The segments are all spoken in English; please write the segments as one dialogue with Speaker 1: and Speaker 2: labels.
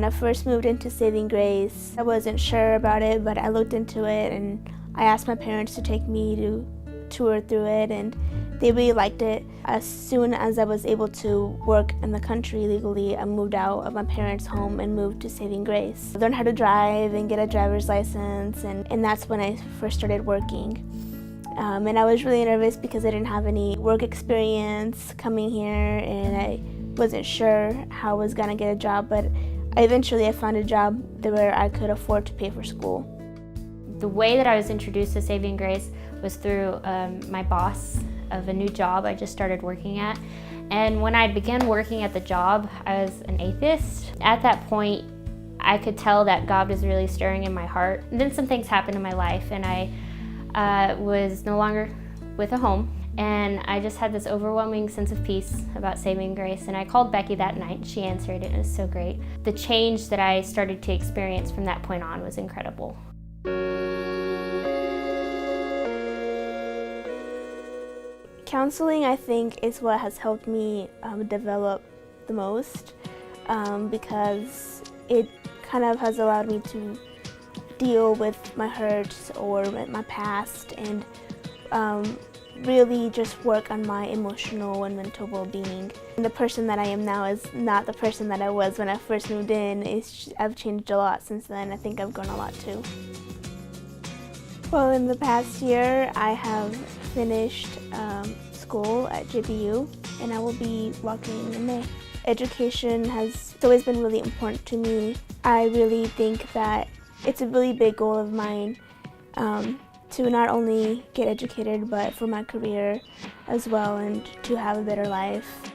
Speaker 1: When I first moved into Saving Grace, I wasn't sure about it, but I looked into it and I asked my parents to take me to tour through it, and they really liked it. As soon as I was able to work in the country legally, I moved out of my parents' home and moved to Saving Grace. I learned how to drive and get a driver's license, and that's when I first started working. And I was really nervous because I didn't have any work experience coming here, and I wasn't sure how I was gonna get a job, but eventually I found a job where I could afford to pay for school.
Speaker 2: The way that I was introduced to Saving Grace was through my boss of a new job I just started working at. And when I began working at the job, I was an atheist. At that point, I could tell that God was really stirring in my heart. And then some things happened in my life, and I was no longer with a home. And I just had this overwhelming sense of peace about Saving Grace. And I called Becky that night, and she answered, and it was so great. The change that I started to experience from that point on was incredible.
Speaker 1: Counseling, I think, is what has helped me develop the most because it kind of has allowed me to deal with my hurts or my past and really just work on my emotional and mental well-being. And the person that I am now is not the person that I was when I first moved in. I've changed a lot since then. I think I've grown a lot too. Well, in the past year, I have finished school at JBU, and I will be walking in May. Education has always been really important to me. I really think that it's a really big goal of mine to not only get educated, but for my career as well, and to have a better life.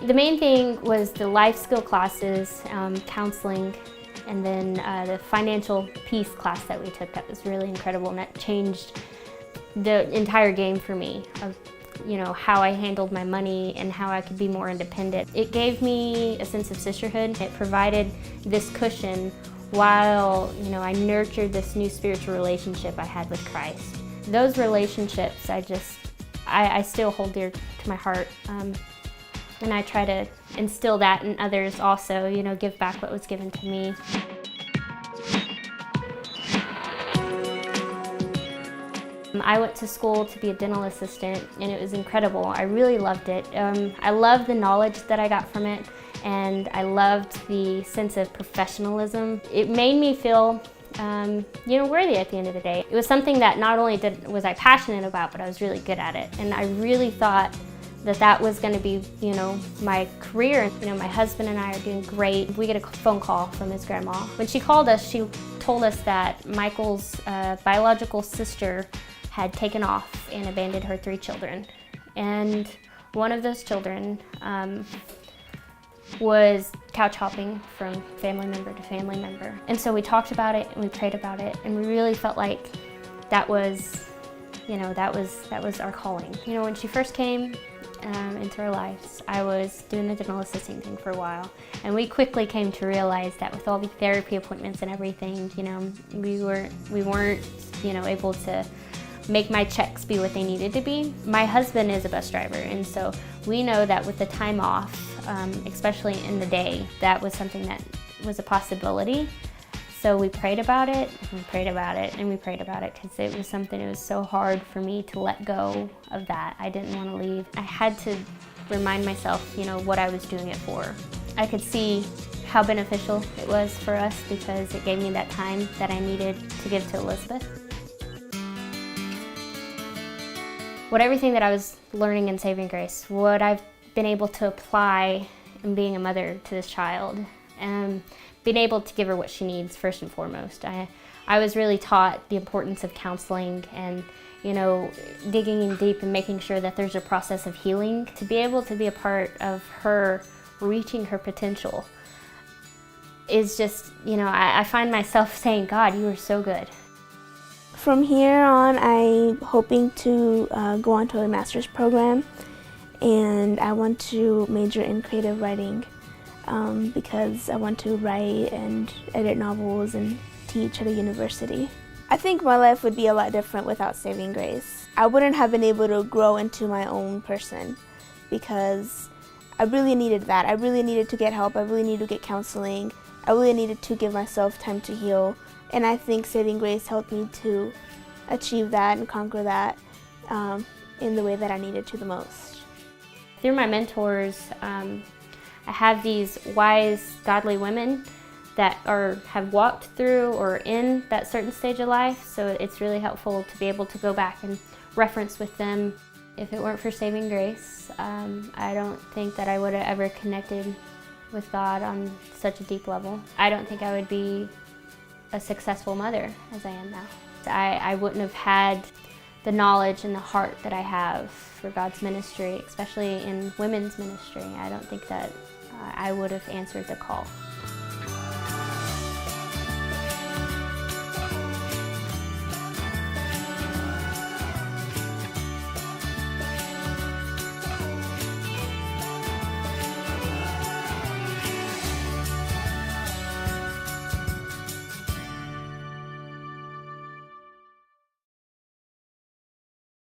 Speaker 2: The main thing was the life skill classes, counseling, and then the financial peace class that we took. That was really incredible, and that changed the entire game for me of how I handled my money and how I could be more independent. It gave me a sense of sisterhood. It provided this cushion while I nurtured this new spiritual relationship I had with Christ. Those relationships I still hold dear to my heart, and I try to instill that in others also, give back what was given to me. I went to school to be a dental assistant, and it was incredible. I really loved it. I loved the knowledge that I got from it, and I loved the sense of professionalism. It made me feel worthy at the end of the day. It was something that not only was I passionate about, but I was really good at it. And I really thought that was going to be, my career. My husband and I are doing great. We get a phone call from his grandma. When she called us, she told us that Michael's biological sister had taken off and abandoned her 3 children. And one of those children was couch hopping from family member to family member. And so we talked about it and we prayed about it, and we really felt like that was our calling. When she first came into our lives, I was doing the dental assisting thing for a while, and we quickly came to realize that with all the therapy appointments and everything, we weren't able to make my checks be what they needed to be. My husband is a bus driver, and so we know that with the time off, especially in the day, that was something that was a possibility. So we prayed about it, and we prayed about it, and we prayed about it, because it was something that was so hard for me to let go of that. I didn't want to leave. I had to remind myself, what I was doing it for. I could see how beneficial it was for us, because it gave me that time that I needed to give to Elizabeth. Everything that I was learning in Saving Grace, what I've been able to apply in being a mother to this child, and being able to give her what she needs first and foremost. I was really taught the importance of counseling and digging in deep and making sure that there's a process of healing. To be able to be a part of her reaching her potential is just, I find myself saying, God, you are so good.
Speaker 1: From here on, I'm hoping to go on to a master's program, and I want to major in creative writing because I want to write and edit novels and teach at a university. I think my life would be a lot different without Saving Grace. I wouldn't have been able to grow into my own person because I really needed that. I really needed to get help. I really needed to get counseling. I really needed to give myself time to heal. And I think Saving Grace helped me to achieve that and conquer that in the way that I needed to the most.
Speaker 2: Through my mentors, I have these wise, godly women that have walked through or in that certain stage of life, so it's really helpful to be able to go back and reference with them. If it weren't for Saving Grace, I don't think that I would have ever connected with God on such a deep level. I don't think I would be a successful mother as I am now. I wouldn't have had the knowledge and the heart that I have for God's ministry, especially in women's ministry. I don't think that I would have answered the call.